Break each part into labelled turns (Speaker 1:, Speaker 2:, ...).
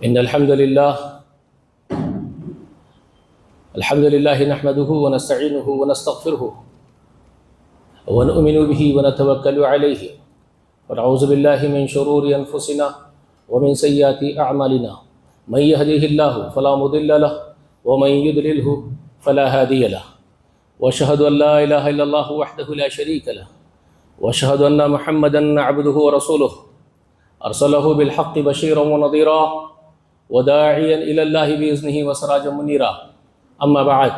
Speaker 1: إن الحمد لله نحمده ونستعينه ونستغفره ونؤمن به ونتوكل عليه ونعوذ بالله من شرور أنفسنا ومن سيئات أعمالنا من يهده الله فلا مضل له ومن يضلله فلا هادي له وأشهد أن لا إله إلا الله وحده لا شريك له وأشهد أن محمدا عبده ورسوله أرسله بالحق بشيرا ونذيرا وداعيا إلى الله بإذنه وسراجا منيرا أما بعد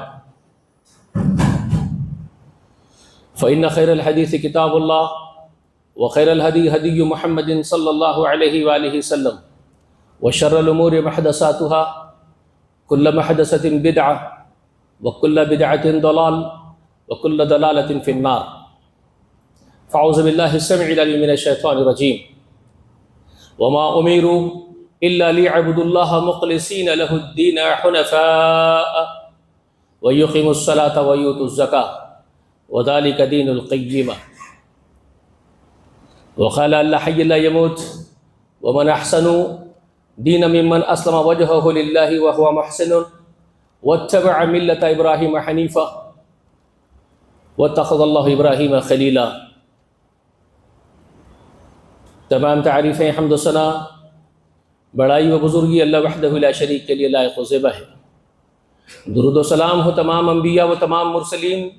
Speaker 1: فإن خير الحديث كتاب الله وخير الهدي هدي محمد صلى الله عليه وآله وسلم وشر الأمور محدثاتها كل محدثة بدعة وكل بدعة ضلال وكل ضلالة في النار فأعوذ بالله السميع العليم من الشيطان الرجيم وما أمروا إلا ليعبدوا الله مخلصين له الدين حنفاء ويقيموا الصلاة ويؤتوا الزكاة وذلك دين القيمة وقال الله حي لا يموت ومن أحسن دين ممن أسلم وجهه لله وهو محسن واتبع ملة إبراهيم حنيفا واتخذ الله إبراهيم خليلا. تمام تعریفیں حمد و ثنا بڑائی و بزرگی اللہ وحدہ لا شریک کے لیے لائق و زیبہ ہے. درود و سلام ہو تمام انبیاء و تمام مرسلین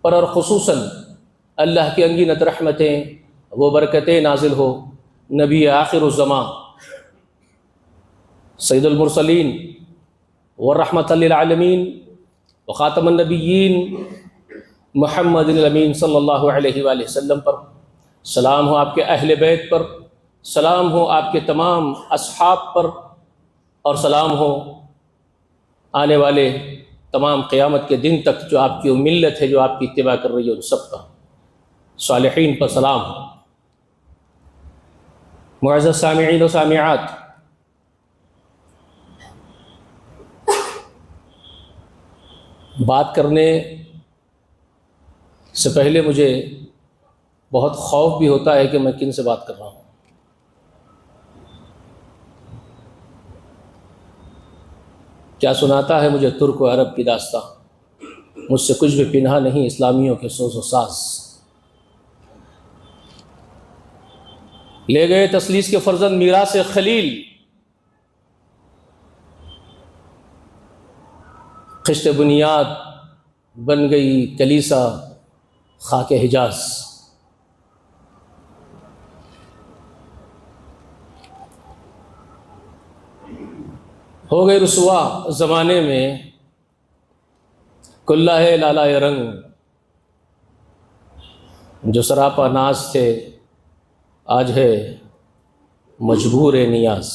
Speaker 1: پر اور خصوصاً اللہ کی انگینت رحمتیں وہ برکتیں نازل ہو نبی آخر الزمان سید المرسلین ورحمۃ للعالمین وخاتم النبیین محمد الامین صلی اللہ علیہ وآلہ وسلم پر. سلام ہو آپ کے اہل بیت پر، سلام ہو آپ کے تمام اصحاب پر، اور سلام ہو آنے والے تمام قیامت کے دن تک جو آپ کی ملت ہے، جو آپ کی اتباع کر رہی ہے، ان سب کا. صالحین پر سلام ہو. معزز سامعین و سامعات، بات کرنے سے پہلے مجھے بہت خوف بھی ہوتا ہے کہ میں کن سے بات کر رہا ہوں. کیا سناتا ہے مجھے ترک و عرب کی داستان، مجھ سے کچھ بھی پنہا نہیں اسلامیوں کے سوز و ساز. لے گئے تسلیس کے فرزند میراث خلیل، خشت بنیاد بن گئی کلیسا خاک حجاز. ہو گئے رسوا زمانے میں کلہ ہے لالہ رنگ، جو سراپا ناز تھے آج ہے مجبور نیاز.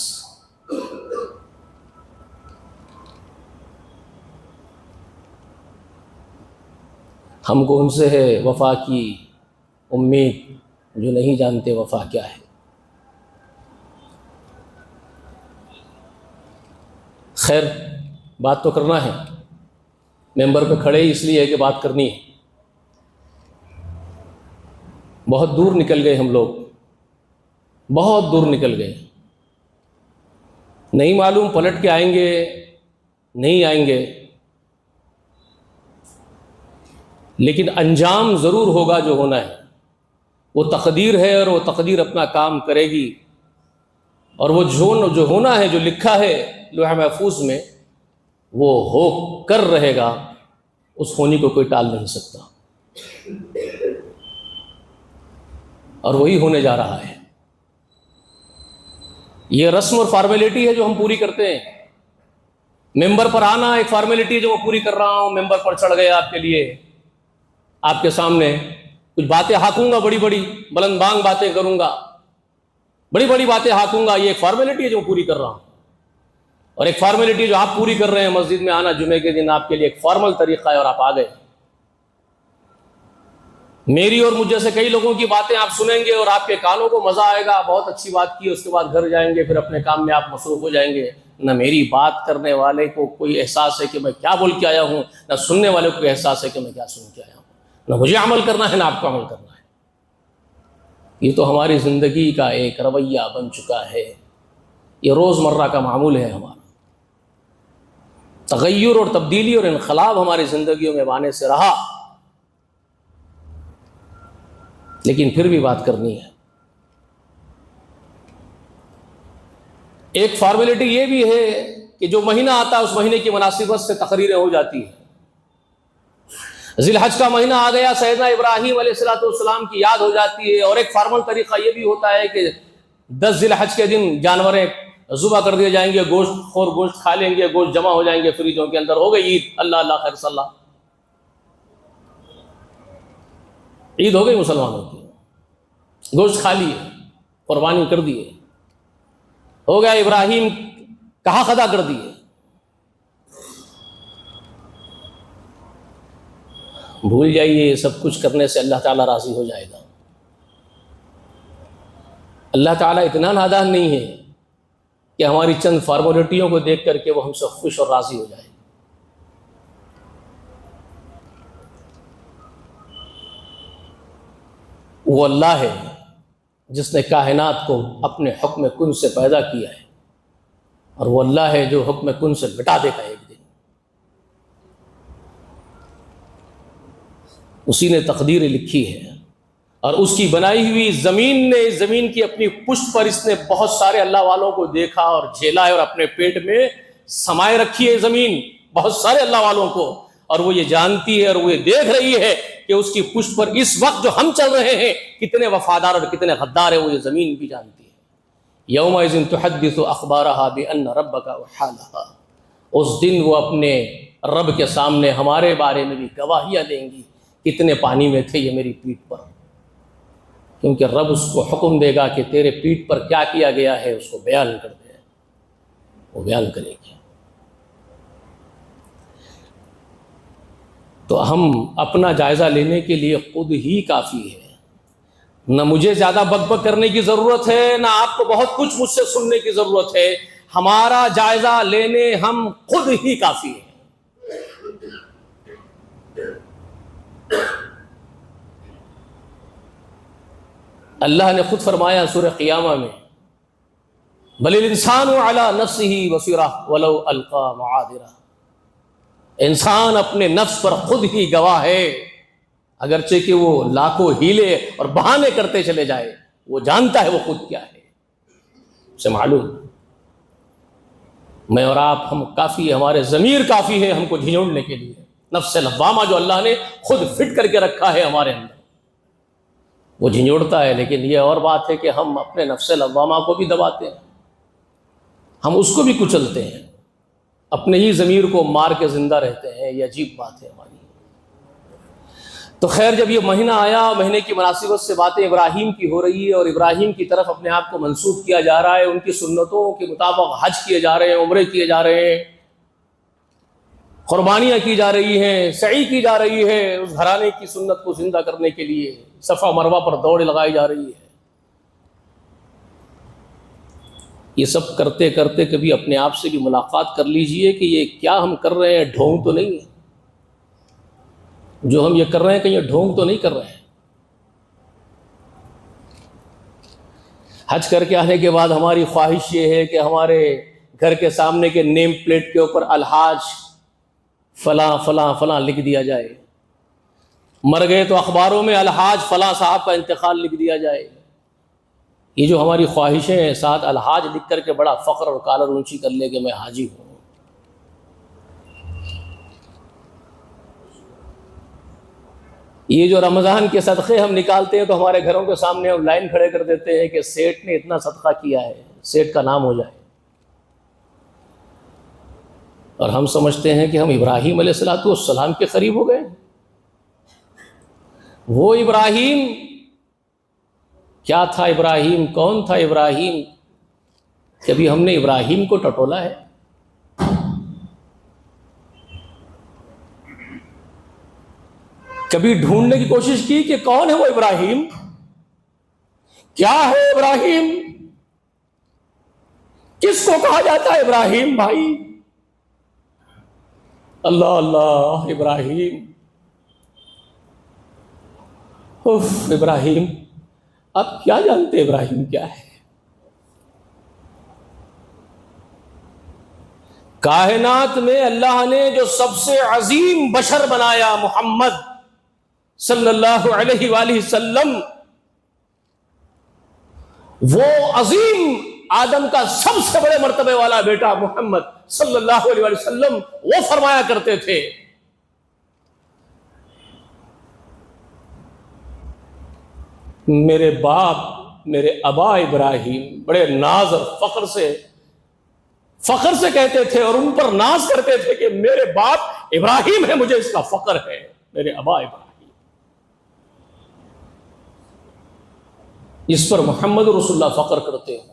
Speaker 1: ہم کو ان سے ہے وفا کی امید، جو نہیں جانتے وفا کیا ہے. خیر، بات تو کرنا ہے، ممبر پہ کھڑے اس لیے ہے کہ بات کرنی ہے. بہت دور نکل گئے ہم لوگ، بہت دور نکل گئے. نہیں معلوم پلٹ کے آئیں گے نہیں آئیں گے، لیکن انجام ضرور ہوگا جو ہونا ہے. وہ تقدیر ہے اور وہ تقدیر اپنا کام کرے گی، اور وہ جو ہونا ہے، جو لکھا ہے لوح محفوظ میں، وہ ہو کر رہے گا. اس ہونی کو کوئی ٹال نہیں سکتا، اور وہی ہونے جا رہا ہے. یہ رسم اور فارمیلٹی ہے جو ہم پوری کرتے ہیں. ممبر پر آنا ایک فارمیلٹی ہے جو میں پوری کر رہا ہوں. ممبر پر چڑھ گئے آپ کے لیے، آپ کے سامنے کچھ باتیں ہانکوں گا، بڑی بڑی بلند بانگ باتیں کروں گا، بڑی بڑی باتیں ہانکوں گا. یہ ایک فارمیلٹی ہے جو میں پوری کر رہا ہوں. اور ایک فارمیلٹی جو آپ پوری کر رہے ہیں، مسجد میں آنا جمعے کے دن آپ کے لیے ایک فارمل طریقہ ہے، اور آپ آ گئے. میری اور مجھ جیسے کئی لوگوں کی باتیں آپ سنیں گے اور آپ کے کانوں کو مزہ آئے گا، بہت اچھی بات کی. اس کے بعد گھر جائیں گے، پھر اپنے کام میں آپ مصروف ہو جائیں گے. نہ میری بات کرنے والے کو کوئی احساس ہے کہ میں کیا بول کے آیا ہوں، نہ سننے والے کو احساس ہے کہ میں کیا سن کے آیا ہوں. نہ مجھے عمل کرنا ہے، نہ آپ کو عمل کرنا ہے. یہ تو ہماری زندگی کا ایک رویہ بن چکا ہے. یہ روزمرہ کا معمول ہے ہمارا. تغیر اور تبدیلی اور انقلاب ہماری زندگیوں میں آنے سے رہا، لیکن پھر بھی بات کرنی ہے. ایک فارمیلٹی یہ بھی ہے کہ جو مہینہ آتا ہے اس مہینے کی مناسبت سے تقریریں ہو جاتی ہیں. ذی الحج کا مہینہ آ گیا، سیدنا ابراہیم علیہ السلام کی یاد ہو جاتی ہے. اور ایک فارمل طریقہ یہ بھی ہوتا ہے کہ 10 ذی الحج کے دن جانوریں ذبح کر دیے جائیں گے، گوشت خور گوشت کھا لیں گے، گوشت جمع ہو جائیں گے فریجوں کے اندر. ہو گئی عید، اللہ اللہ خیر صلی اللہ، عید ہو گئی مسلمانوں کی. گوشت کھا لیے، قربانی کر دیے، ہو گیا ابراہیم کا حق ادا کر دیے. بھول جائیے یہ سب کچھ کرنے سے اللہ تعالیٰ راضی ہو جائے گا. اللہ تعالیٰ اتنا نادان نہیں ہے کہ ہماری چند فارمیلٹیوں کو دیکھ کر کے وہ ہم سے خوش اور راضی ہو جائے. وہ اللہ ہے جس نے کائنات کو اپنے حکم کن سے پیدا کیا ہے، اور وہ اللہ ہے جو حکم کن سے مٹا دے گا ایک دن. اسی نے تقدیر لکھی ہے، اور اس کی بنائی ہوئی زمین نے، زمین کی اپنی پشت پر اس نے بہت سارے اللہ والوں کو دیکھا اور جھیلا ہے، اور اپنے پیٹ میں سمائے رکھی ہے زمین بہت سارے اللہ والوں کو. اور وہ یہ جانتی ہے اور وہ یہ دیکھ رہی ہے کہ اس کی پشت پر اس وقت جو ہم چل رہے ہیں کتنے وفادار اور کتنے غدار ہیں، وہ یہ زمین بھی جانتی ہے. یومئذ تحدث اخبارها بان ربک وحالها، اس دن وہ اپنے رب کے سامنے ہمارے بارے میں بھی گواہیاں دیں گی، کتنے پانی میں تھے یہ میری پیٹھ پر. کیونکہ رب اس کو حکم دے گا کہ تیرے پیٹھ پر کیا کیا گیا ہے اس کو بیان کر دے، وہ بیان کرے گی. تو ہم اپنا جائزہ لینے کے لیے خود ہی کافی ہے. نہ مجھے زیادہ بک بک کرنے کی ضرورت ہے، نہ آپ کو بہت کچھ مجھ سے سننے کی ضرورت ہے. ہمارا جائزہ لینے ہم خود ہی کافی ہیں. اللہ نے خود فرمایا سورہ قیامہ میں، بل الانسان علی نفسہ بصیرہ ولو القی معاذرہ، انسان اپنے نفس پر خود ہی گواہ ہے، اگرچہ کہ وہ لاکھوں ہیلے اور بہانے کرتے چلے جائے، وہ جانتا ہے وہ خود کیا ہے، اسے معلوم. میں اور آپ ہم کافی، ہمارے ضمیر کافی ہے ہم کو جھنجھوڑنے کے لیے. نفس لوامہ جو اللہ نے خود فٹ کر کے رکھا ہے ہمارے اندر، وہ جھنجھوڑتا ہے. لیکن یہ اور بات ہے کہ ہم اپنے نفس لوامہ کو بھی دباتے ہیں، ہم اس کو بھی کچلتے ہیں، اپنے ہی ضمیر کو مار کے زندہ رہتے ہیں. یہ عجیب بات ہے ہماری. تو خیر، جب یہ مہینہ آیا، مہینے کی مناسبت سے باتیں ابراہیم کی ہو رہی ہے، اور ابراہیم کی طرف اپنے آپ کو منسوب کیا جا رہا ہے، ان کی سنتوں کے مطابق حج کیے جا رہے ہیں، عمرے کیے جا رہے ہیں، قربانیاں کی جا رہی ہیں، سعی کی جا رہی ہے اس گھرانے کی سنت کو زندہ کرنے کے لیے، صفا مروہ پر دوڑ لگائی جا رہی ہے. یہ سب کرتے کرتے کبھی اپنے آپ سے بھی ملاقات کر لیجئے کہ یہ کیا ہم کر رہے ہیں، ڈھونگ تو نہیں ہے؟ جو ہم یہ کر رہے ہیں کہ یہ ڈھونگ تو نہیں کر رہے ہیں؟ حج کر کے آنے کے بعد ہماری خواہش یہ ہے کہ ہمارے گھر کے سامنے کے نیم پلیٹ کے اوپر الحاج فلاں فلاں فلاں لکھ دیا جائے. مر گئے تو اخباروں میں الحاج فلاں صاحب کا انتقال لکھ دیا جائے. یہ جو ہماری خواہشیں ہیں، ساتھ الحاج لکھ کر کے بڑا فخر اور کالر اونچی کر لے کہ میں حاجی ہوں. یہ جو رمضان کے صدقے ہم نکالتے ہیں تو ہمارے گھروں کے سامنے ہم لائن کھڑے کر دیتے ہیں کہ سیٹ نے اتنا صدقہ کیا ہے، سیٹ کا نام ہو جائے. اور ہم سمجھتے ہیں کہ ہم ابراہیم علیہ السلام کے قریب ہو گئے. وہ ابراہیم کیا تھا؟ ابراہیم کون تھا؟ ابراہیم کبھی ہم نے ابراہیم کو ٹٹولا ہے؟ کبھی ڈھونڈنے کی کوشش کی کہ کون ہے وہ ابراہیم؟ کیا ہے ابراہیم؟ کس کو کہا جاتا ہے ابراہیم؟ بھائی اللہ اللہ، ابراہیم، اف ابراہیم. آپ کیا جانتے ابراہیم کیا ہے؟ کائنات میں اللہ نے جو سب سے عظیم بشر بنایا محمد صلی اللہ علیہ وآلہ وسلم، وہ عظیم آدم کا سب سے بڑے مرتبے والا بیٹا محمد صلی اللہ علیہ وآلہ وسلم وہ فرمایا کرتے تھے، میرے باپ میرے ابا ابراہیم، بڑے ناز اور فخر سے کہتے تھے اور ان پر ناز کرتے تھے کہ میرے باپ ابراہیم ہے، مجھے اس کا فخر ہے، میرے ابا ابراہیم۔ اس پر محمد رسول اللہ فخر کرتے ہیں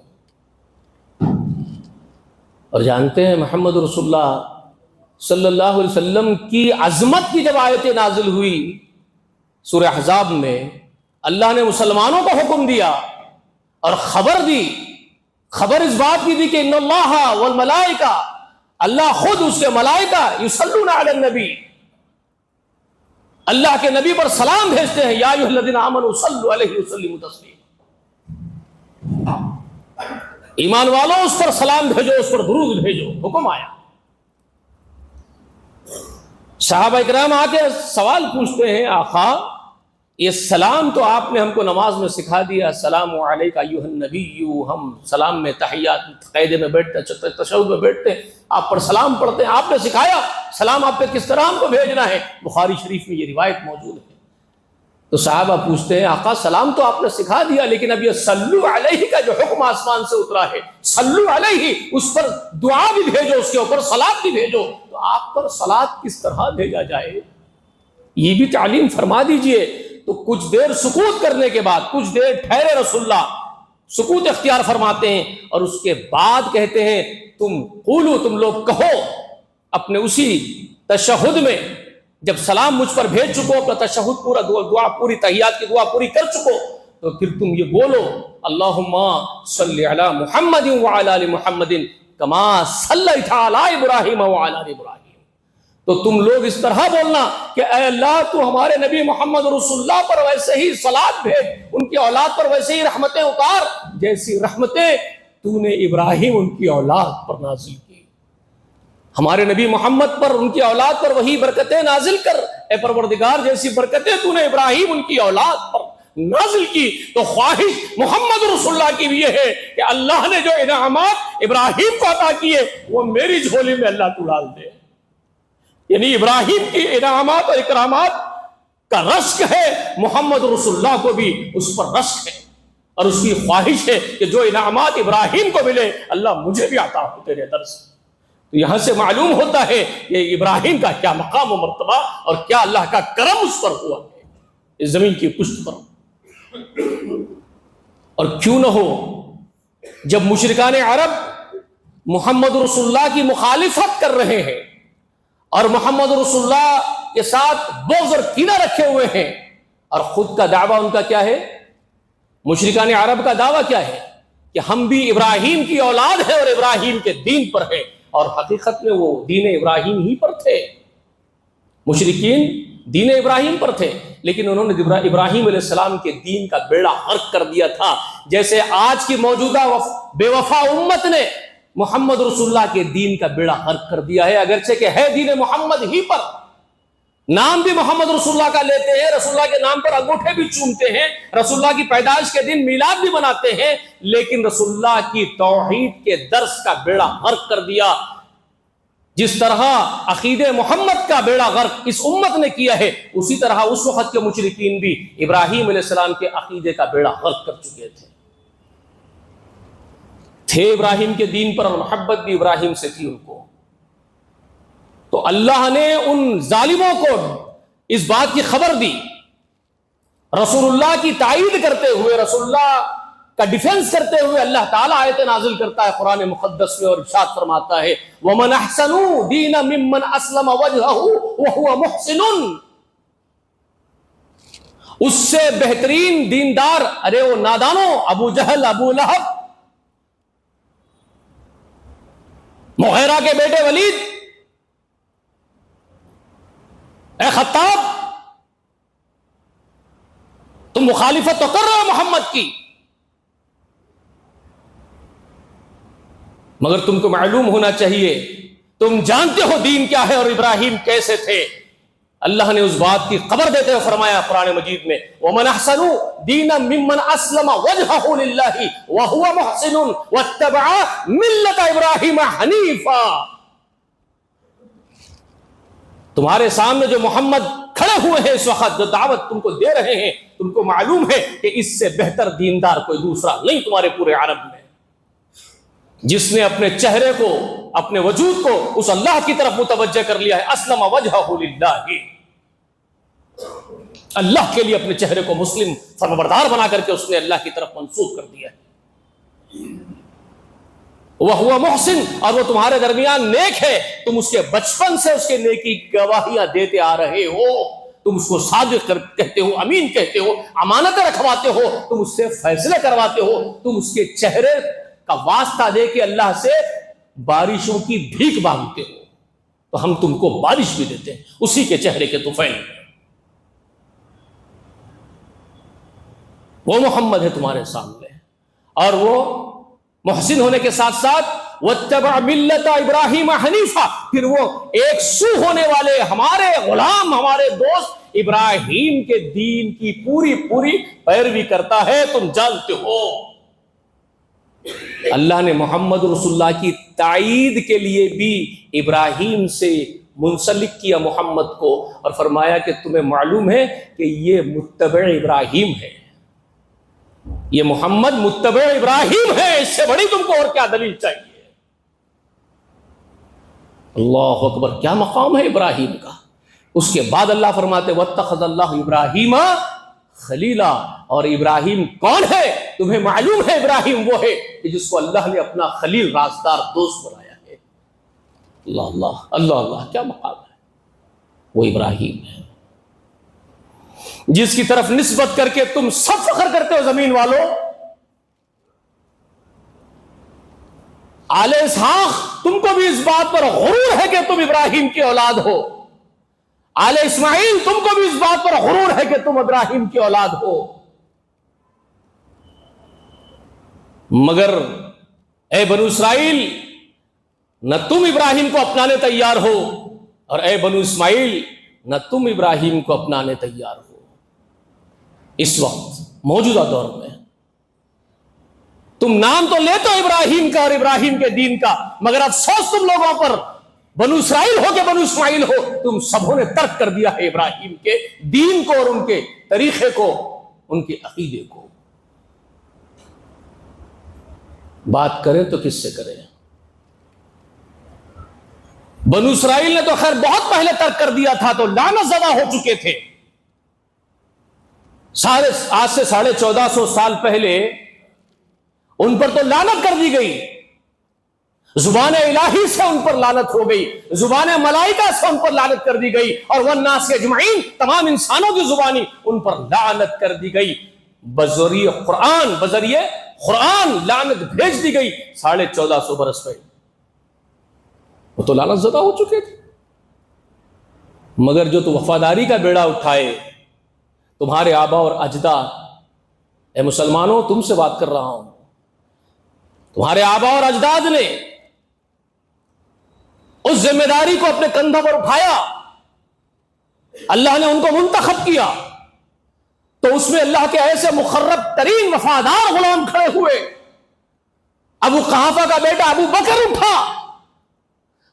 Speaker 1: اور جانتے ہیں محمد رسول اللہ صلی اللہ علیہ وسلم کی عظمت کی جب آیتیں نازل ہوئی سورہ احزاب میں، اللہ نے مسلمانوں کو حکم دیا اور خبر دی، خبر اس بات کی دی کہ ان اللہ والملائکہ، اللہ خود اس کے ملائکہ یصلون علی النبی، اللہ کے نبی پر سلام بھیجتے ہیں، یا ایھا الذین آمنوا صلوا علیہ وسلموا تسلیما، ایمان والوں اس پر سلام بھیجو، اس پر درود بھیجو، حکم آیا۔ صحابہ اکرام آ کے سوال پوچھتے ہیں، آقا یہ سلام تو آپ نے ہم کو نماز میں سکھا دیا، السلام علیک ایھا النبی، ہم سلام میں تحیات قاعدے میں بیٹھتے ہیں، تشہد میں بیٹھتے ہیں، آپ پر سلام پڑھتے ہیں، آپ نے سکھایا سلام آپ پہ کس طرح ہم کو بھیجنا ہے، بخاری شریف میں یہ روایت موجود ہے۔ تو صحابہ پوچھتے ہیں، آقا سلام تو آپ نے سکھا دیا، لیکن اب یہ صلو علیہ کا جو حکم آسمان سے اترا ہے، صلو علیہ، اس پر دعا بھی بھیجو، اس کے اوپر صلاۃ بھی بھیجو، تو آپ پر صلاۃ کس طرح بھیجا جائے، یہ بھی تعلیم فرما دیجئے۔ تو کچھ دیر سکوت کرنے کے بعد، کچھ دیر ٹھہرے رسول اللہ، سکوت اختیار فرماتے ہیں اور اس کے بعد کہتے ہیں، تم لوگ کہو اپنے اسی تشہد میں، جب سلام مجھ پر بھیج چکو، اپنا تشہد پورا دعا پوری تحیات کی دعا پوری کر چکو، تو پھر تم یہ بولو، اللہم صلی علی محمد وعلی آل محمد کما صلیت علی ابراہیم وعلی آل ابراہیم۔ تو تم لوگ اس طرح بولنا کہ اے اللہ تو ہمارے نبی محمد رسول اللہ پر ویسے ہی صلاۃ بھیج، ان کی اولاد پر ویسے ہی رحمتیں اتار جیسی رحمتیں تو نے ابراہیم ان کی اولاد پر نازل کی، ہمارے نبی محمد پر ان کی اولاد پر وہی برکتیں نازل کر، اے پروردگار جیسی برکتیں تو نے ابراہیم ان کی اولاد پر نازل کی۔ تو خواہش محمد رسول اللہ کی بھی یہ ہے کہ اللہ نے جو انعامات ابراہیم کو عطا کیے وہ میری جھولی میں اللہ تو ڈال دے، یعنی ابراہیم کی انعامات اور اکرامات کا رشک ہے، محمد رسول اللہ کو بھی اس پر رشک ہے اور اس کی خواہش ہے کہ جو انعامات ابراہیم کو ملے اللہ مجھے بھی عطا ہو تیرے در سے۔ تو یہاں سے معلوم ہوتا ہے کہ ابراہیم کا کیا مقام و مرتبہ اور کیا اللہ کا کرم اس پر ہوا ہے اس زمین کی پشت پر۔ اور کیوں نہ ہو جب مشرکان عرب محمد رسول اللہ کی مخالفت کر رہے ہیں اور محمد رسول اللہ کے ساتھ بغض اور کینہ رکھے ہوئے ہیں، اور خود کا دعویٰ ان کا کیا ہے، مشرکان عرب کا دعویٰ کیا ہے کہ ہم بھی ابراہیم کی اولاد ہیں اور ابراہیم کے دین پر ہیں، اور حقیقت میں وہ دین ابراہیم ہی پر تھے، مشرکین دین ابراہیم پر تھے، لیکن انہوں نے ابراہیم علیہ السلام کے دین کا بیڑا غرق کر دیا تھا، جیسے آج کی موجودہ بے وفا امت نے محمد رسول اللہ کے دین کا بیڑا غرق کر دیا ہے، اگرچہ کہ ہے دین محمد ہی پر، نام بھی محمد رسول اللہ کا لیتے ہیں، رسول اللہ کے نام پر انگوٹھے بھی چومتے ہیں، رسول اللہ کی پیدائش کے دن میلاد بھی مناتے ہیں، لیکن رسول اللہ کی توحید کے درس کا بیڑا غرق کر دیا۔ جس طرح عقید محمد کا بیڑا غرق اس امت نے کیا ہے، اسی طرح اس وقت کے مشرکین بھی ابراہیم علیہ السلام کے عقیدے کا بیڑا غرق کر چکے تھے ابراہیم کے دین پر، اور محبت بھی ابراہیم سے تھی ان کو۔ تو اللہ نے ان ظالموں کو اس بات کی خبر دی، رسول اللہ کی تائید کرتے ہوئے، رسول اللہ کا ڈیفنس کرتے ہوئے اللہ تعالیٰ آیت نازل کرتا ہے قرآن مقدس میں اور ارشاد فرماتا ہے وَمَنْ أَحْسَنُ دِينًا مِمَّنْ أَسْلَمَ وَجْهَهُ وَهُوَ مُحْسِنٌ، اس سے بہترین دیندار، ارے وہ نادانوں، ابو جہل، ابو لہب، مغیرہ کے بیٹے ولید، اے خطاب تم مخالفت تو کر رہے ہو محمد کی، مگر تم کو معلوم ہونا چاہیے تم جانتے ہو دین کیا ہے اور ابراہیم کیسے تھے. اللہ نے اس بات کی خبر دیتے ہوئے فرمایا قرآن مجید میں وَمَنْ أَحْسَنُ دِينًا مِّمَّنْ أَسْلَمَ وَجْهَهُ لِلَّهِ وَهُوَ مُحْسِنٌ وَاتَّبَعَ مِلَّةَ إِبْرَاهِيمَ حَنِيفًا. تمہارے سامنے جو محمد کھڑے ہوئے ہیں اس وقت، جو دعوت تم کو دے رہے ہیں، تم کو معلوم ہے کہ اس سے بہتر دیندار کوئی دوسرا نہیں تمہارے پورے عرب میں، جس نے اپنے چہرے کو، اپنے وجود کو اس اللہ کی طرف متوجہ کر لیا ہے. اسلم وجہہ للہ، اللہ کے لیے اپنے چہرے کو مسلم فرمانبردار بنا کر کے اس نے اللہ کی طرف منسوب کر دیا ہے. وَهُوَ محسن، اور وہ تمہارے درمیان نیک ہے. تم اس کے بچپن سے اس کے نیکی کی گواہیاں دیتے آ رہے ہو. تم اس کو صادق کہتے ہو، امین کہتے ہو، امانتیں رکھواتے ہو، تم اس سے فیصلے کرواتے ہو، تم اس کے چہرے کا واسطہ دے کے اللہ سے بارشوں کی بھیک مانگتے ہو، تو ہم تم کو بارش بھی دیتے ہیں اسی کے چہرے کے طفیل. وہ محمد ہے تمہارے سامنے، اور وہ محسن ہونے کے ساتھ ساتھ وَاتَّبَعَ مِلَّةَ إِبْرَاهِيمَ حَنِيفًا، پھر وہ ایک سو ہونے والے ہمارے غلام، ہمارے دوست ابراہیم کے دین کی پوری پوری پیروی کرتا ہے. تم جانتے ہو اللہ نے محمد رسول اللہ کی تائید کے لیے بھی ابراہیم سے منسلک کیا محمد کو، اور فرمایا کہ تمہیں معلوم ہے کہ یہ متبع ابراہیم ہے، یہ محمد متبع ابراہیم ہے، اس سے بڑی تم کو اور کیا دلیل چاہیے. اللہ اکبر، کیا مقام ہے ابراہیم کا. اس کے بعد اللہ فرماتے وَاتَّخَذَ اللَّهُ إِبْرَاهِيمَ خلیلا، اور ابراہیم کون ہے تمہیں معلوم ہے. ابراہیم وہ ہے کہ جس کو اللہ نے اپنا خلیل، رازدار دوست بنایا ہے. اللہ اللہ اللہ اللہ، کیا مقام ہے. وہ ابراہیم ہے جس کی طرف نسبت کر کے تم سب فخر کرتے ہو زمین والوں. آل اسحاق، تم کو بھی اس بات پر غرور ہے کہ تم ابراہیم کی اولاد ہو. آل اسماعیل، تم کو بھی اس بات پر غرور ہے کہ تم ابراہیم کی اولاد ہو. مگر اے بنو اسرائیل، نہ تم ابراہیم کو اپنانے تیار ہو، اور اے بنو اسماعیل، نہ تم ابراہیم کو اپنانے تیار ہو. اس وقت موجودہ دور میں تم نام تو لیتے ہو ابراہیم کا اور ابراہیم کے دین کا، مگر افسوس تم لوگوں پر، بنو اسرائیل ہو کہ بنو اسماعیل ہو، تم سبوں نے ترک کر دیا ہے ابراہیم کے دین کو اور ان کے طریقے کو، ان کے عقیدے کو. بات کریں تو کس سے کریں؟ بنو اسرائیل نے تو خیر بہت پہلے ترک کر دیا تھا، تو لعنت زدہ ہو چکے تھے. آج سے 1450 سال پہلے ان پر تو لعنت کر دی گئی، زبان الہی سے ان پر لعنت ہو گئی، زبان ملائکہ سے ان پر لعنت کر دی گئی، اور والناس اجمعین، تمام انسانوں کی زبانی ان پر لعنت کر دی گئی. بذریعہ قرآن لعنت بھیج دی گئی 1450 برس پہلے. وہ تو لعنت زدہ ہو چکے تھے. مگر جو تو وفاداری کا بیڑا اٹھائے، تمہارے آبا اور اجداد، اے مسلمانوں تم سے بات کر رہا ہوں، تمہارے آبا اور اجداد نے اس ذمہ داری کو اپنے کندھوں پر اٹھایا، اللہ نے ان کو منتخب کیا، تو اس میں اللہ کے ایسے مقرب ترین وفادار غلام کھڑے ہوئے. ابو قحافہ کا بیٹا ابو بکر اٹھا،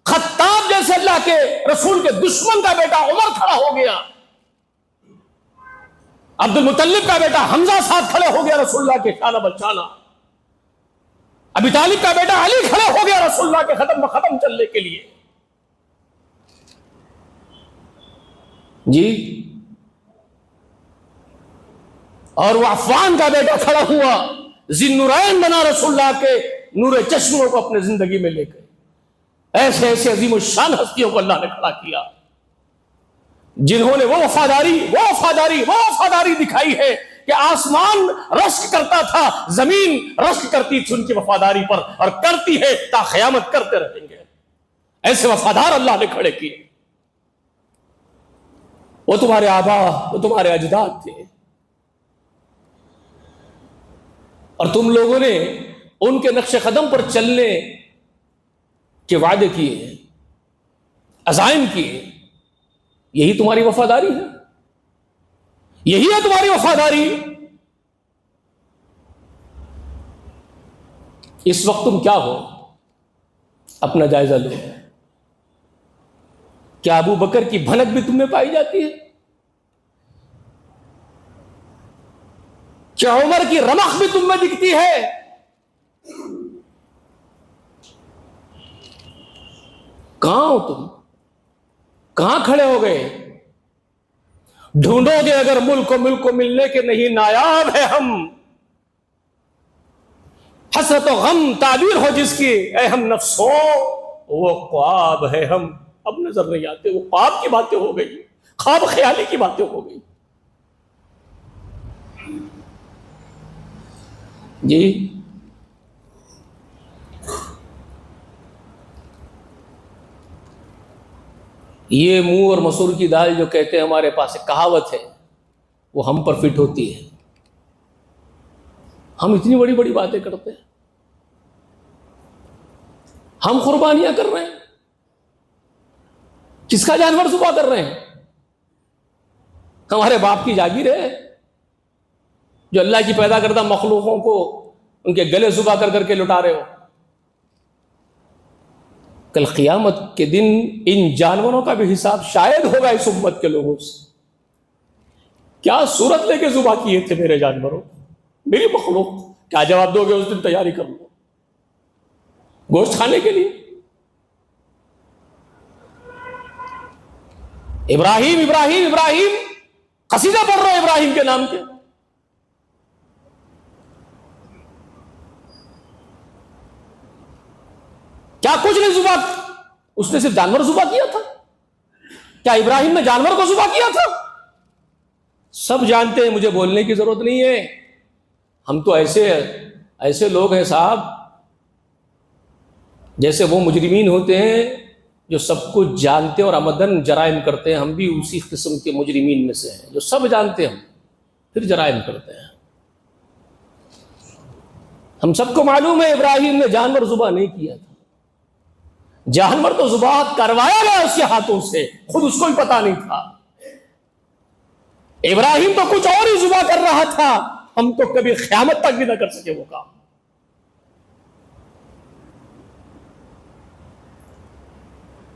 Speaker 1: خطاب جیسے اللہ کے رسول کے دشمن کا بیٹا عمر کھڑا ہو گیا، عبد المطلب کا بیٹا حمزہ ساتھ کھڑے ہو گیا رسول اللہ کے شانہ بشانہ، ابی طالب کا بیٹا علی کھڑے ہو گیا رسول اللہ کے ختم چلنے کے لیے. جی، اور وہ عفان کا بیٹا کھڑا ہوا، ذی نورین بنا رسول اللہ کے نور چشموں کو اپنے زندگی میں لے کے. ایسے ایسے عظیم الشان ہستیوں کو اللہ نے کھڑا کیا جنہوں نے وہ وفاداری دکھائی ہے کہ آسمان رشک کرتا تھا، زمین رشک کرتی تھی ان کی وفاداری پر، اور کرتی ہے تا قیامت کرتے رہیں گے. ایسے وفادار اللہ نے کھڑے کیے. وہ تمہارے آبا، وہ تمہارے اجداد تھے، اور تم لوگوں نے ان کے نقش قدم پر چلنے کے وعدے کیے ہیں. عزائم کیے. یہی تمہاری وفاداری ہے؟ یہی ہے تمہاری وفاداری؟ اس وقت تم کیا ہو؟ اپنا جائزہ لو. کیا ابو بکر کی بھنک بھی تم میں پائی جاتی ہے؟ کیا عمر کی رمق بھی تم میں دکھتی ہے؟ کہاں ہو تم؟ کہاں کھڑے ہو گئے؟ ڈھونڈو گے اگر ملک کو ملنے کے نہیں نایاب ہے ہم. حسرت و غم تعبیر ہو جس کی اے ہم نفسوں، وہ خواب ہے ہم. اب نظر نہیں آتے. وہ خواب کی باتیں ہو گئی، خواب خیالی کی باتیں ہو گئی. جی یہ منہ اور مسور کی دال جو کہتے ہیں ہمارے پاس ایک کہاوت ہے، وہ ہم پر فٹ ہوتی ہے. ہم اتنی بڑی بڑی باتیں کرتے ہیں. ہم قربانیاں کر رہے ہیں. کس کا جانور ذبح کر رہے ہیں؟ ہمارے باپ کی جاگیر ہے جو اللہ کی پیدا کردہ مخلوقوں کو ان کے گلے ذبح کر کر کے لٹا رہے ہو. کل قیامت کے دن ان جانوروں کا بھی حساب شاید ہوگا اس امت کے لوگوں سے. کیا صورت لے کے ذبح کیے تھے میرے جانوروں، میری مخلوق؟ کیا جواب دو گے اس دن؟ تیاری کر لو گوشت کھانے کے لیے. ابراہیم ابراہیم ابراہیم قصیدہ پڑھ رہے ہو ابراہیم کے نام کے. کیا کچھ نہیں ذبح؟ اس نے صرف جانور ذبح کیا تھا. کیا ابراہیم نے جانور کو ذبح کیا تھا؟ سب جانتے ہیں، مجھے بولنے کی ضرورت نہیں ہے. ہم تو ایسے لوگ ہیں صاحب جیسے وہ مجرمین ہوتے ہیں جو سب کچھ جانتے اور عمدن جرائم کرتے ہیں. ہم بھی اسی قسم کے مجرمین میں سے ہیں جو سب جانتے ہیں ہم پھر جرائم کرتے ہیں. ہم سب کو معلوم ہے ابراہیم نے جانور ذبح نہیں کیا تھا. جانور تو ذبح کروایا گیا اس کے ہاتھوں سے، خود اس کو بھی پتا نہیں تھا. ابراہیم تو کچھ اور ہی ذبح کر رہا تھا. ہم تو کبھی قیامت تک بھی نہ کر سکے وہ کام.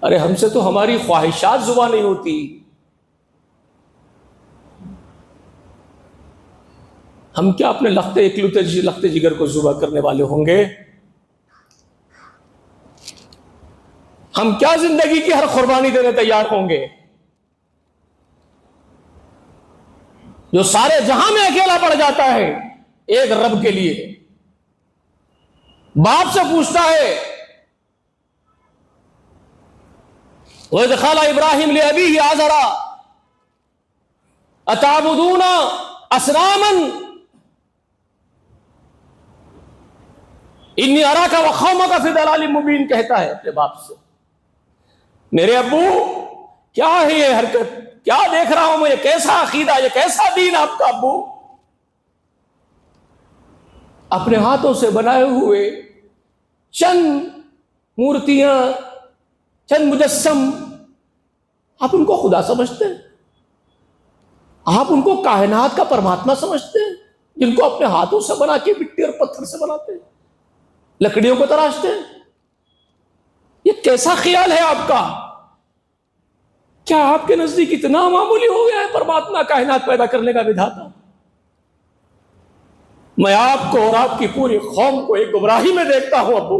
Speaker 1: ارے ہم سے تو ہماری خواہشات ذبح نہیں ہوتی. ہم کیا اپنے لختے جگر کو ذبح کرنے والے ہوں گے؟ ہم کیا زندگی کی ہر قربانی دینے تیار ہوں گے؟ جو سارے جہاں میں اکیلا پڑ جاتا ہے ایک رب کے لیے. باپ سے پوچھتا ہے وَإِذْ قَالَ إِبْرَاهِيمُ لِأَبِيهِ آزَرَ أَتَعْبُدُونَ أَصْنَامًا إِنِّي أَرَاكَ وَقَوْمَكَ فِي ضَلَالٍ مُبِينٍ. کہتا ہے اپنے باپ سے میرے ابو کیا ہے یہ حرکت، کیا دیکھ رہا ہوں میں، یہ کیسا عقیدہ، یہ کیسا دین آپ کا ابو؟ اپنے ہاتھوں سے بنائے ہوئے چند مورتیاں، چند مجسم، آپ ان کو خدا سمجھتے ہیں؟ آپ ان کو کائنات کا پرماتما سمجھتے ہیں جن کو اپنے ہاتھوں سے بنا کے مٹی اور پتھر سے بناتے ہیں، لکڑیوں کو تراشتے ہیں؟ یہ کیسا خیال ہے آپ کا؟ کیا آپ کے نزدیک اتنا معمولی ہو گیا ہے پرماتما کائنات پیدا کرنے کا وِدھاتا؟ میں آپ کو اور آپ کی پوری قوم کو ایک گمراہی میں دیکھتا ہوں ابو.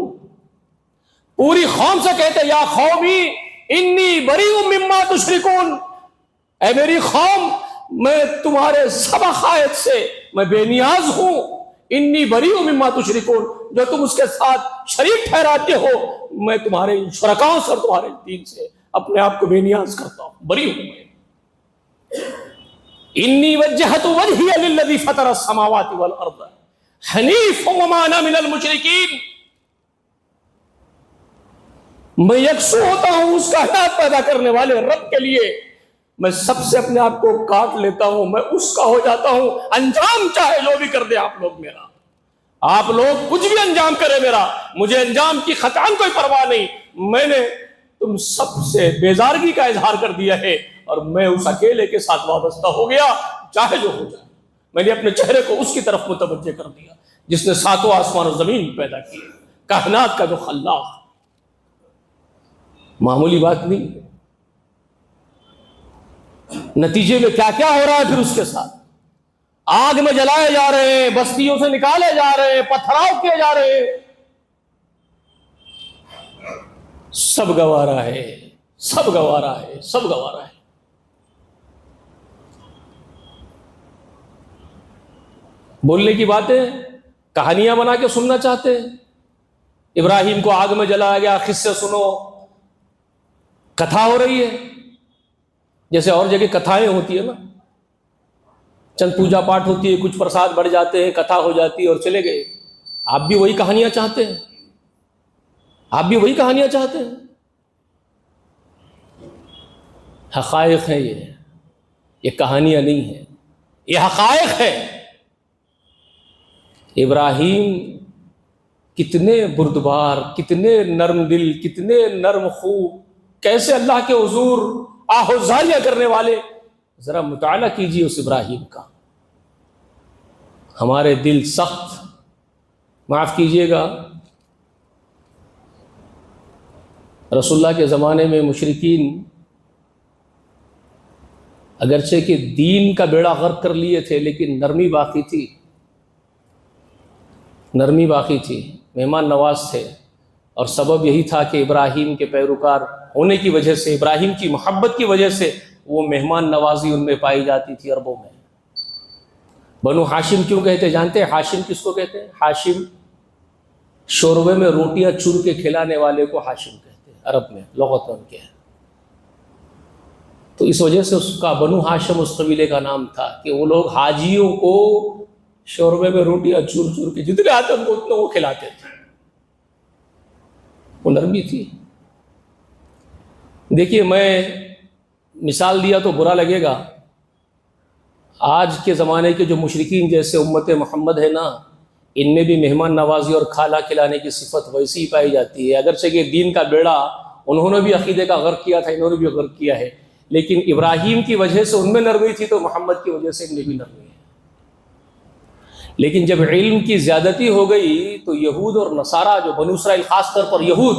Speaker 1: پوری قوم سے کہتے یا قومی انی بریء مما تشرکون، اے میری قوم میں تمہارے سب عقائد سے میں بے نیاز ہوں. انی بریء مما تشرکون، جو تم اس کے ساتھ شریک ٹھہراتے ہو میں تمہارے شرکاؤں سے اور تمہارے دین سے اپنے آپ کو بے نیاز کرتا ہوں، بری ہوں میں. انی وجہت وجہی للذی فطر السماوات والارض حنیفا وما انا من المشرکین. میں یکسو ہوتا ہوں اس کائنات پیدا کرنے والے رب کے لیے. میں سب سے اپنے آپ کو کاٹ لیتا ہوں، میں اس کا ہو جاتا ہوں. انجام چاہے جو بھی کر دے آپ لوگ میرا، آپ لوگ کچھ بھی انجام کرے میرا، مجھے انجام کی خطان کوئی پرواہ نہیں. میں نے تم سب سے بیزارگی کا اظہار کر دیا ہے اور میں اس اکیلے کے ساتھ وابستہ ہو گیا، چاہے جو ہو جائے۔ میں نے اپنے چہرے کو اس کی طرف متوجہ کر دیا جس نے ساتوں آسمان و زمین پیدا کی، کائنات کا جو خلاق۔ معمولی بات نہیں۔ نتیجے میں کیا کیا ہو رہا ہے پھر اس کے ساتھ؟ آگ میں جلائے جا رہے ہیں، بستیوں سے نکالے جا رہے ہیں، پتھراؤ کیے جا رہے ہیں۔ سب گوارا ہے، سب گوارا ہے، سب گوارا ہے۔ بولنے کی باتیں کہانیاں بنا کے سننا چاہتے ہیں۔ ابراہیم کو آگ میں جلایا گیا، قصے سنو، کتھا ہو رہی ہے جیسے اور جگہ کتھائیں ہوتی ہے نا، چند پوجا پاٹ ہوتی ہے، کچھ پرساد بڑھ جاتے ہیں، کتھا ہو جاتی ہے اور چلے گئے۔ آپ بھی وہی کہانیاں چاہتے ہیں، آپ بھی وہی کہانیاں چاہتے ہیں۔ حقائق ہیں یہ کہانیاں نہیں ہیں، یہ حقائق ہے۔ ابراہیم کتنے بردبار، کتنے نرم دل، کتنے نرم خو، کیسے اللہ کے حضور آہوزاریاں کرنے والے۔ ذرا مطالعہ کیجیے اس ابراہیم کا۔ ہمارے دل سخت، معاف کیجیے گا، رسول اللہ کے زمانے میں مشرکین اگرچہ کہ دین کا بیڑا غرق کر لیے تھے لیکن نرمی باقی تھی، نرمی باقی تھی، مہمان نواز تھے، اور سبب یہی تھا کہ ابراہیم کے پیروکار ہونے کی وجہ سے، ابراہیم کی محبت کی وجہ سے وہ مہمان نوازی ان میں پائی جاتی تھی عربوں میں۔ بنو ہاشم کیوں کہتے جانتے ہیں؟ ہاشم کس کو کہتے ہیں؟ ہاشم شوربے میں روٹیاں چور کے کھلانے والے کو ہاشم کہتے ہیں، عرب میں لغت ان کے ہے۔ تو اس وجہ سے اس کا بنو ہاشم اس قبیلے کا نام تھا کہ وہ لوگ حاجیوں کو شوربے میں روٹیاں چور چور کے جتنے آتے ان کو اتنے وہ کھلاتے تھے۔ وہ نرمی تھی۔ دیکھیے، میں مثال دیا تو برا لگے گا، آج کے زمانے کے جو مشرکین جیسے امت محمد ہے نا، ان میں بھی مہمان نوازی اور کھانا کھلانے کی صفت ویسی ہی پائی جاتی ہے۔ اگرچہ کہ دین کا بیڑا انہوں نے بھی عقیدے کا غرق کیا تھا، انہوں نے بھی غرق کیا ہے، لیکن ابراہیم کی وجہ سے ان میں نرمی تھی تو محمد کی وجہ سے ان میں بھی نرمی ہے۔ لیکن جب علم کی زیادتی ہو گئی تو یہود اور نصارہ، جو بنو اسرائیل خاص طور پر یہود،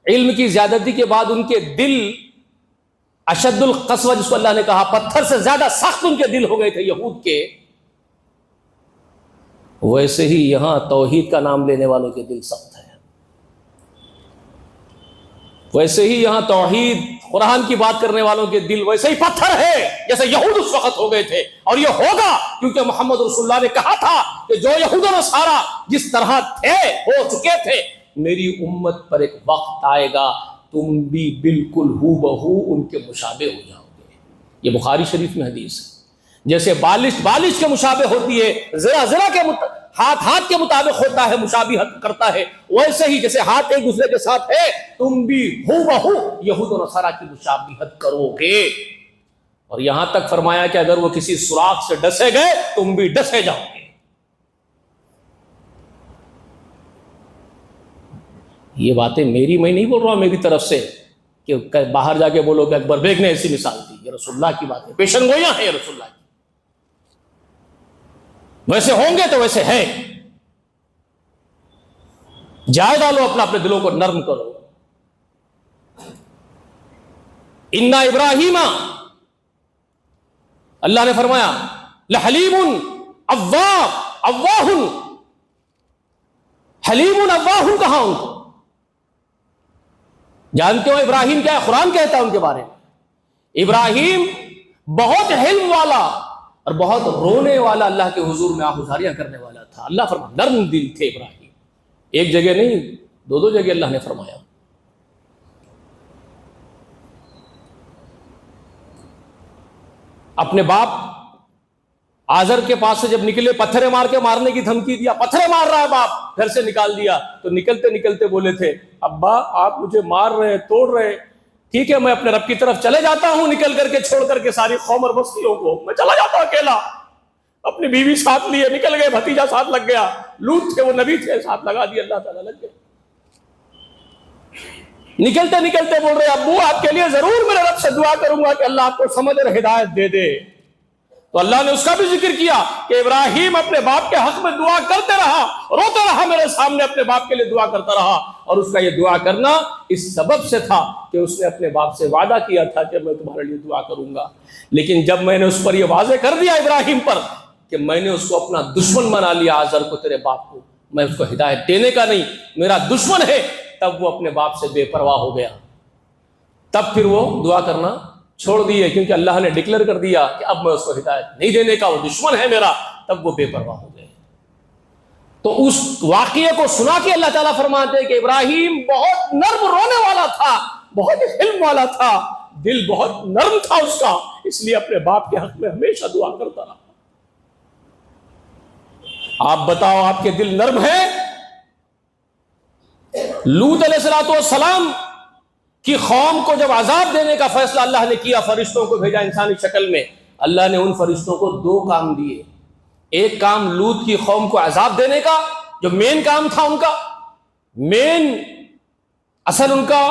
Speaker 1: علم کی زیادتی کے بعد ان کے دل اشد القسوہ، جس کو اللہ نے کہا پتھر سے زیادہ سخت ان کے دل ہو گئے تھے یہود کے، ویسے ہی یہاں توحید کا نام لینے والوں کے دل سخت ہیں۔ ویسے ہی یہاں توحید، قرآن کی بات کرنے والوں کے دل ویسے ہی پتھر ہے جیسے یہود اس وقت ہو گئے تھے، اور یہ ہوگا کیونکہ محمد رسول اللہ نے کہا تھا کہ جو یہود و نصارہ جس طرح تھے، ہو چکے تھے، میری امت پر ایک وقت آئے گا تم بھی بالکل ہو بہو ان کے مشابہ ہو جاؤ گے۔ یہ بخاری شریف میں حدیث ہے۔ جیسے بالش بالش کے مشابہ ہوتی ہے، زرا زرا کے ہاتھ کے مطابق ہوتا ہے، مشابہت کرتا ہے، ویسے ہی جیسے ہاتھ ایک دوسرے کے ساتھ ہے، تم بھی ہو بہو یہود و نصارہ کی مشابہت کرو گے۔ اور یہاں تک فرمایا کہ اگر وہ کسی سوراخ سے ڈسے گئے تم بھی ڈسے جاؤ گے۔ یہ باتیں میں نہیں بول رہا ہوں میری طرف سے کہ باہر جا کے بولو کہ اکبر بیگ نے ایسی مثال دی، یہ رسول اللہ کی بات ہے، پیشن گوئیاں ہیں رسول اللہ کی۔ ویسے ہوں گے تو ویسے ہے، جائے ڈالو اپنے دلوں کو نرم کرو۔ اِنَّ ابراہیم، اللہ نے فرمایا لحلیم اواہ، حلیم اواہ کہاں ان کو؟ جانتے ہو ابراہیم کیا ہے؟ قرآن کہتا ہے ان کے بارے میں، ابراہیم بہت حلم والا اور بہت رونے والا، اللہ کے حضور میں آہوزاریاں کرنے والا تھا۔ اللہ فرمایا نرم دل تھے ابراہیم، ایک جگہ نہیں دو جگہ اللہ نے فرمایا۔ اپنے باپ آزر کے پاس سے جب نکلے، پتھرے مار کے مارنے کی دھمکی دیا، پتھرے مار رہا ہے باپ، گھر سے نکال دیا، تو نکلتے نکلتے بولے تھے ابا آپ مجھے مار رہے ہیں، توڑ رہے ہیں، ٹھیک ہے میں اپنے رب کی طرف چلے جاتا ہوں، نکل کر کے چھوڑ کر کے ساری قوم اور بستیوں کو، میں چلا جاتا ہوں اکیلا۔ اپنی بیوی ساتھ لیے نکل گئے، بھتیجا ساتھ لگ گیا، لوط تھے وہ نبی تھے، ساتھ لگا دیا، اللہ تعالیٰ لگ گئے۔ نکلتے نکلتے بول رہے ابو آپ کے لیے ضرور میرے رب سے دعا کروں گا کہ اللہ آپ کو سمجھ اور ہدایت دے دے. تو اللہ نے اس کا بھی ذکر کیا کہ ابراہیم اپنے باپ کے حق میں دعا کرتے رہا، روتا رہا میرے سامنے، اپنے باپ کے لیے دعا کرتا رہا. اور اس کا یہ دعا کرنا اس سبب سے تھا کہ اس نے اپنے باپ سے وعدہ کیا تھا کہ میں تمہارے لیے دعا کروں گا. لیکن جب میں نے اس پر یہ واضح کر دیا ابراہیم پر کہ میں نے اس کو اپنا دشمن بنا لیا، آزر کو، تیرے باپ کو، میں اس کو ہدایت دینے کا نہیں، میرا دشمن ہے، تب وہ اپنے باپ سے بے پرواہ ہو گیا. تب پھر وہ دعا کرنا چھوڑ دیے، کیونکہ اللہ نے ڈکلیئر کر دیا کہ اب میں اس کو ہدایت نہیں دینے کا، وہ دشمن ہے میرا. تب وہ بے پرواہ ہو گئے. تو اس واقعے کو سنا کے اللہ تعالیٰ فرماتے ہیں کہ ابراہیم بہت نرم رونے والا تھا، بہت حلم والا تھا، دل بہت نرم تھا اس کا، اس لیے اپنے باپ کے حق میں ہمیشہ دعا کرتا رہا. آپ بتاؤ آپ کے دل نرم ہے؟ لوط علیہ السلام کی قوم کو جب عذاب دینے کا فیصلہ اللہ نے کیا، فرشتوں کو بھیجا انسانی شکل میں. اللہ نے ان فرشتوں کو 2 کام دیے. ایک کام لوط کی قوم کو عذاب دینے کا، جو مین کام تھا ان کا، مین اصل ان کا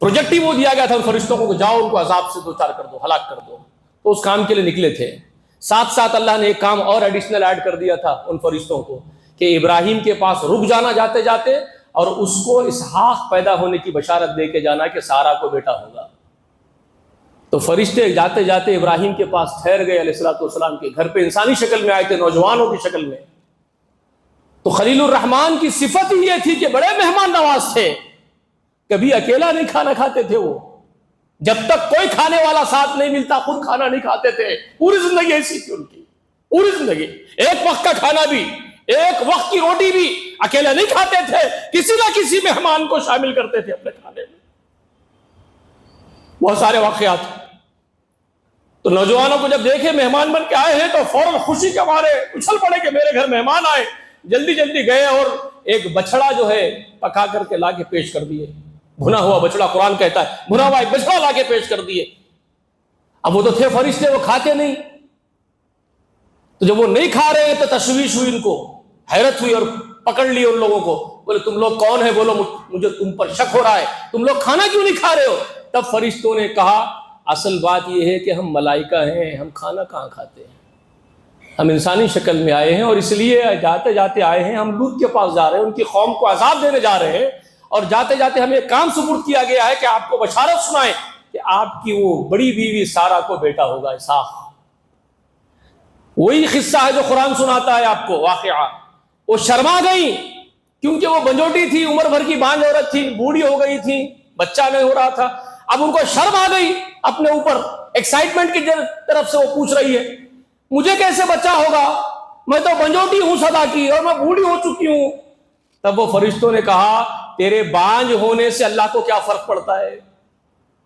Speaker 1: پروجیکٹ ہی وہ دیا گیا تھا ان فرشتوں کو کہ جاؤ ان کو عذاب سے دوچار کر دو، ہلاک کر دو. تو اس کام کے لیے نکلے تھے. ساتھ ساتھ اللہ نے ایک کام اور ایڈیشنل ایڈ کر دیا تھا ان فرشتوں کو کہ ابراہیم کے پاس رک جانا جاتے جاتے، اور اس کو اسحاق پیدا ہونے کی بشارت دے کے جانا کہ سارا کو بیٹا ہوگا. تو فرشتے جاتے جاتے ابراہیم کے پاس ٹھہر گئے علیہ السلام کے گھر پہ، انسانی شکل میں آئے تھے، نوجوانوں کی شکل میں. تو خلیل الرحمان کی صفت ہی یہ تھی کہ بڑے مہمان نواز تھے، کبھی اکیلا نہیں کھانا کھاتے تھے. وہ جب تک کوئی کھانے والا ساتھ نہیں ملتا خود کھانا نہیں کھاتے تھے. پوری زندگی ایسی تھی ان کی، پوری زندگی ایک وقت کا کھانا بھی، ایک وقت کی روٹی بھی اکیلے نہیں کھاتے تھے، کسی نہ کسی مہمان کو شامل کرتے تھے اپنے کھانے میں. بہت سارے واقعات. تو نوجوانوں کو جب دیکھے مہمان بن کے آئے ہیں تو فوراً خوشی کے مارے اچھل پڑے کہ میرے گھر مہمان آئے. جلدی جلدی گئے اور ایک بچڑا جو ہے پکا کر کے لا کے پیش کر دیے. بھنا ہوا بچڑا، قرآن کہتا ہے بھنا ہوا ایک بچڑا لا کے پیش کر دیے. اب وہ تو تھے فرشتے، وہ کھاتے نہیں. تو جب وہ نہیں کھا رہے ہیں تو تشویش ہوئی، ان کو حیرت ہوئی اور پکڑ لی ان لوگوں کو. بولے تم لوگ کون ہیں؟ بولو مجھے تم پر شک ہو رہا ہے، تم لوگ کھانا کیوں نہیں کھا رہے ہو؟ تب فرشتوں نے کہا اصل بات یہ ہے کہ ہم ملائکہ ہیں، ہم کھانا کہاں کھاتے ہیں، ہم انسانی شکل میں آئے ہیں اور اس لیے جاتے جاتے آئے ہیں. ہم لوط کے پاس جا رہے ہیں، ان کی قوم کو عذاب دینے جا رہے ہیں، اور جاتے جاتے ہمیں کام سپرد کیا گیا ہے کہ آپ کو بشارت سنائیں کہ آپ کی وہ بڑی بیوی سارا کو بیٹا ہوگا، اسحاق. وہی قصہ ہے جو قرآن سناتا ہے آپ کو واقعہ. وہ شرما گئی کیونکہ وہ بنجوٹی تھی، عمر بھر کی بانجھ عورت تھی، بوڑھی ہو گئی تھی، بچہ نہیں ہو رہا تھا. اب ان کو شرم آ گئی اپنے اوپر، ایکسائٹمنٹ کی طرف سے وہ پوچھ رہی ہے مجھے کیسے بچہ ہوگا، میں تو بنجوٹی ہوں سدا کی اور میں بوڑھی ہو چکی ہوں. تب وہ فرشتوں نے کہا تیرے بانجھ ہونے سے اللہ کو کیا فرق پڑتا ہے؟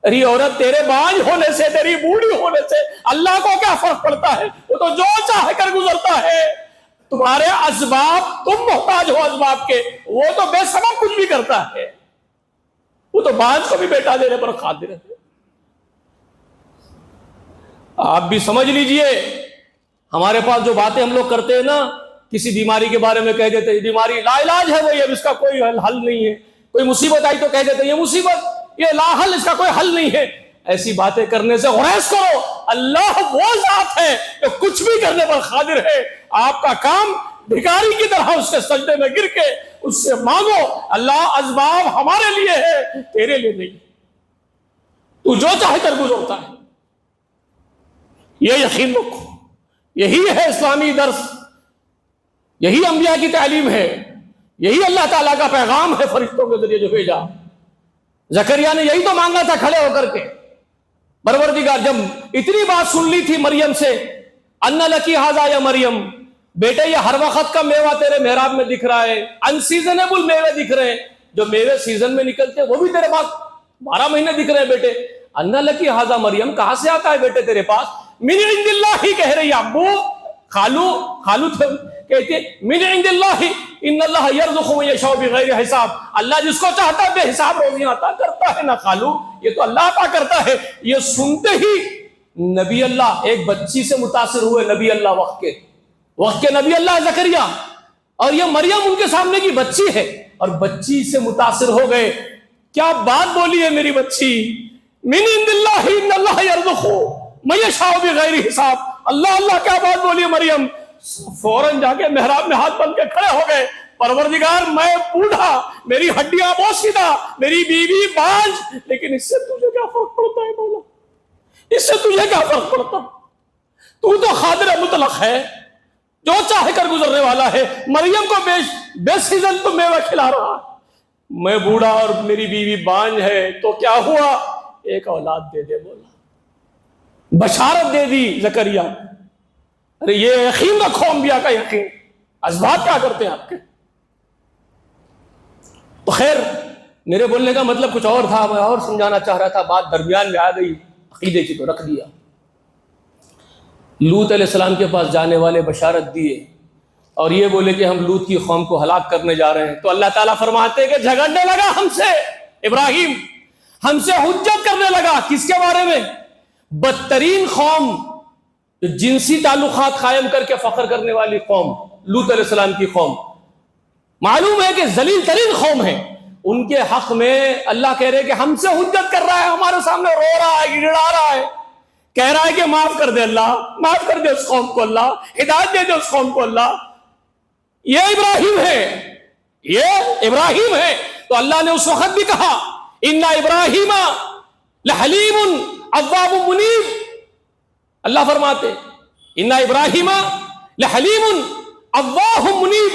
Speaker 1: ارے عورت، تیرے بانجھ ہونے سے، تیری بوڑھی ہونے سے اللہ کو کیا فرق پڑتا ہے؟ وہ تو جو چاہ کر گزرتا ہے. تمہارے اسباب، تم محتاج ہو اسباب کے، وہ تو بے سبب کچھ بھی کرتا ہے. وہ تو بانجھ کو بھی بیٹا دینے پر قادر ہے. آپ بھی سمجھ لیجئے، ہمارے پاس جو باتیں ہم لوگ کرتے ہیں نا، کسی بیماری کے بارے میں کہہ دیتے یہ بیماری لا علاج ہے، وہی اب اس کا کوئی حل نہیں ہے. کوئی مصیبت آئی تو کہہ دیتے یہ مصیبت، یہ لا حل، اس کا کوئی حل نہیں ہے. ایسی باتیں کرنے سے غریز کرو، اللہ وہ ذات ہے جو کچھ بھی کرنے پر قادر ہے. آپ کا کام بھکاری کی طرح اس کے سجدے میں گر کے اس سے مانگو. اللہ اسباب ہمارے لیے ہے، تیرے لیے نہیں. تو جو چاہے کر گزرتا ہے، یہ یقین رکھو. یہی ہے اسلامی درس، یہی انبیاء کی تعلیم ہے، یہی اللہ تعالیٰ کا پیغام ہے فرشتوں کے ذریعے جو بھیجا. زکریا نے یہی تو مانگا تھا کھڑے ہو کر کے، پروردگار جب اتنی بات سن لی تھی مریم سے، ان لکی ھذا یا مریم، بیٹے یہ ہر وقت کا میوہ تیرے محراب میں دکھ رہا ہے، ان سیزنیبل میوے دکھ رہے ہیں، جو میوے سیزن میں نکلتے وہ بھی تیرے پاس 12 مہینے دکھ رہے ہیں بیٹے. ان لکی ھذا مریم، کہاں سے آتا ہے بیٹے تیرے پاس؟ من عند اللہ ہی کہہ رہی ابو، خالو کہتے من عند اللہ، ان اللہ یرزق من یشاء بغیر حساب. اللہ جس کو چاہتا ہے بے حساب روزیاں عطا کرتا ہے. نہ خالو، یہ تو اللہ عطا کرتا ہے. یہ سنتے ہی نبی اللہ ایک بچی سے متاثر ہوئے، نبی اللہ وقت کے نبی اللہ زکریا، اور یہ مریم ان کے سامنے کی بچی ہے اور بچی سے متاثر ہو گئے. کیا بات بولی ہے میری بچی، من عند اللہ ان اللہ یرزق من یشاء بغیر حساب، اللہ اللہ کیا بات بولی ہے مریم۔ فوراً جا کے محراب میں ہاتھ بن کے کھڑے ہو گئے، پروردگار میں بوڑھا، میری ہڈیاں بوسیدہ، میری بیوی بانج، لیکن اس سے تجھے کیا فرق پڑتا ہے مولا، اس سے تجھے کیا فرق پڑتا، تو قادر مطلق ہے، جو چاہے کر گزرنے والا ہے۔ مریم کو بے سیزن تو میوہ کھلا رہا ہے، میں بوڑھا اور میری بیوی بانج ہے تو کیا ہوا، ایک اولاد دے دے بولا، بشارت دے دی زکریا۔ ارے یہ یقین رکھو انبیاء کا یقین، اسباب کیا کرتے ہیں آپ کے۔ تو خیر میرے بولنے کا مطلب کچھ اور تھا، میں اور سمجھانا چاہ رہا تھا، بات درمیان میں آ گئی عقیدے کی تو رکھ دیا۔ لوط علیہ السلام کے پاس جانے والے بشارت دیے اور یہ بولے کہ ہم لوط کی قوم کو ہلاک کرنے جا رہے ہیں، تو اللہ تعالیٰ فرماتے کہ جھگڑنے لگا ہم سے ابراہیم، ہم سے حجت کرنے لگا، کس کے بارے میں؟ بدترین قوم، جو جنسی تعلقات قائم کر کے فخر کرنے والی قوم، لوط علیہ السلام کی قوم، معلوم ہے کہ ذلیل ترین قوم ہے، ان کے حق میں اللہ کہہ رہے کہ ہم سے حجت کر رہا ہے، ہمارے سامنے رو رہا ہے، گڑا رہا ہے، کہہ رہا ہے کہ معاف کر دے اللہ، معاف کر دے اس قوم کو اللہ، ہدایت دے دے اس قوم کو اللہ۔ یہ ابراہیم ہے، یہ ابراہیم ہے۔ تو اللہ نے اس وقت بھی کہا ان ابراہیم لحلیم اواب منیب، اللہ فرماتے ان ابراہیم لحلیم اواب منیب،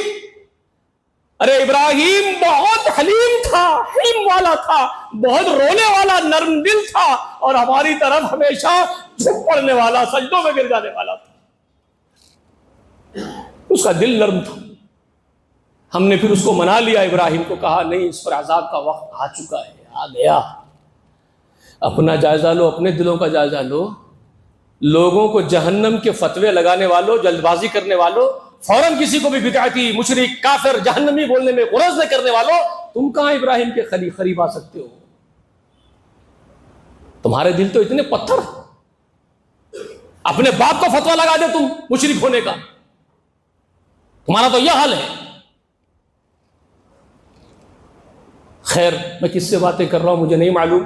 Speaker 1: ارے ابراہیم بہت حلیم تھا، حلم والا تھا، بہت رونے والا، نرم دل تھا، اور ہماری طرف ہمیشہ جھک پڑنے والا، سجدوں میں گر جانے والا تھا، اس کا دل نرم تھا۔ ہم نے پھر اس کو منا لیا، ابراہیم کو کہا نہیں، اس پر عذاب کا وقت آ چکا ہے، آ گیا۔ اپنا جائزہ لو، اپنے دلوں کا جائزہ لو، لوگوں کو جہنم کے فتوے لگانے والوں، جلد بازی کرنے والوں، فوراً کسی کو بھی بدعتی، مشرک، کافر، جہنمی بولنے میں غرض نہ کرنے والوں، تم کہاں ابراہیم کے قریب آ سکتے ہو؟ تمہارے دل تو اتنے پتھر، اپنے باپ کو فتویٰ لگا دے تم مشرک ہونے کا، تمہارا تو یہ حال ہے۔ خیر میں کس سے باتیں کر رہا ہوں مجھے نہیں معلوم،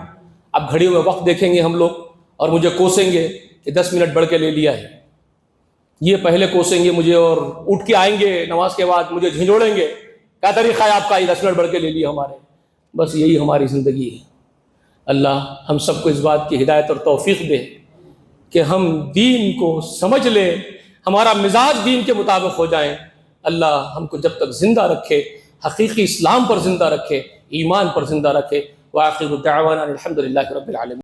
Speaker 1: اب گھڑیوں میں وقت دیکھیں گے ہم لوگ اور مجھے کوسیں گے کہ 10 منٹ بڑھ کے لے لیا ہے، یہ پہلے کوسیں گے مجھے اور اٹھ کے آئیں گے نماز کے بعد مجھے جھنجھوڑیں گے، کیا طریقہ ہے آپ کا، یہ 10 منٹ بڑھ کے لے لیا ہمارے، بس یہی ہماری زندگی ہے۔ اللہ ہم سب کو اس بات کی ہدایت اور توفیق دے کہ ہم دین کو سمجھ لیں، ہمارا مزاج دین کے مطابق ہو جائیں۔ اللہ ہم کو جب تک زندہ رکھے، حقیقی اسلام پر زندہ رکھے، ایمان پر زندہ رکھے۔ وآخر دعوانا الحمد للہ رب العالمین۔